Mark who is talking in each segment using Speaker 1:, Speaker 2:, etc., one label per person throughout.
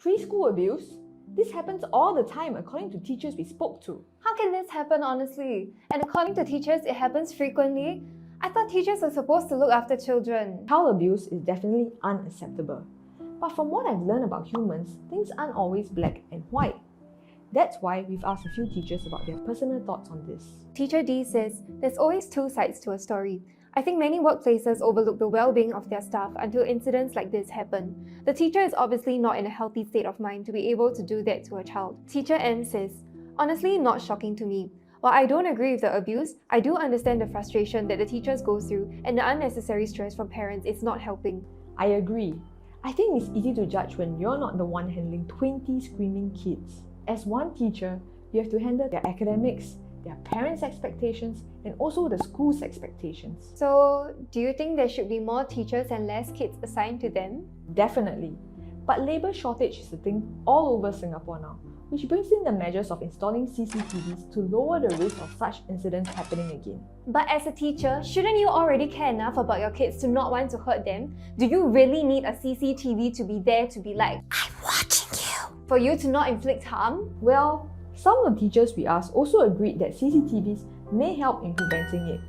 Speaker 1: Preschool abuse? This happens all the time according to teachers we spoke to.
Speaker 2: How can this happen honestly? And according to teachers, it happens frequently? I thought teachers were supposed to look after children.
Speaker 1: Child abuse is definitely unacceptable. But from what I've learned about humans, things aren't always black and white. That's why we've asked a few teachers about their personal thoughts on this.
Speaker 2: Teacher D says, there's always two sides to a story. I think many workplaces overlook the well-being of their staff until incidents like this happen. The teacher is obviously not in a healthy state of mind to be able to do that to a child. Teacher M says, honestly, not shocking to me. While I don't agree with the abuse, I do understand the frustration that the teachers go through, and the unnecessary stress from parents is not helping.
Speaker 1: I agree. I think it's easy to judge when you're not the one handling 20 screaming kids. As one teacher, you have to handle their academics, their parents' expectations, and also the school's expectations.
Speaker 2: So, do you think there should be more teachers and less kids assigned to them?
Speaker 1: Definitely. But labour shortage is a thing all over Singapore now, which brings in the measures of installing CCTVs to lower the risk of such incidents happening again.
Speaker 2: But as a teacher, shouldn't you already care enough about your kids to not want to hurt them? Do you really need a CCTV to be there to be like, I'm watching you, for you to not inflict harm?
Speaker 1: Well, some of the teachers we asked also agreed that CCTVs may help in preventing it,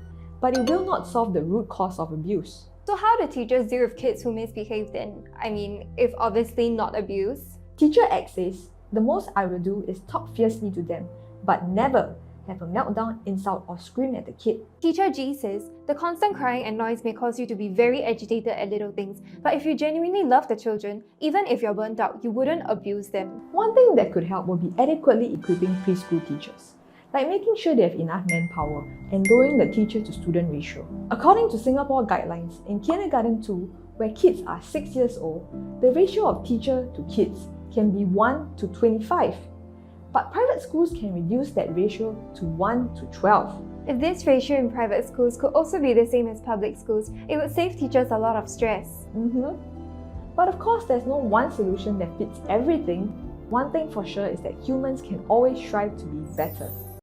Speaker 1: but it will not solve the root cause of abuse.
Speaker 2: So how do teachers deal with kids who misbehave then? I mean, if obviously not abuse?
Speaker 1: Teacher X says, the most I will do is talk fiercely to them, but never have a meltdown, insult, or scream at the kid.
Speaker 2: Teacher G says, the constant crying and noise may cause you to be very agitated at little things, but if you genuinely love the children, even if you're burnt out, you wouldn't abuse them.
Speaker 1: One thing that could help would be adequately equipping preschool teachers, like making sure they have enough manpower and lowering the teacher-to-student ratio. According to Singapore guidelines, in Kindergarten 2, where kids are 6 years old, the ratio of teacher to kids can be 1 to 25. But private schools can reduce that ratio to 1 to 12.
Speaker 2: If this ratio in private schools could also be the same as public schools, it would save teachers a lot of stress.
Speaker 1: But of course, there's no one solution that fits everything. One thing for sure is that humans can always strive to be better.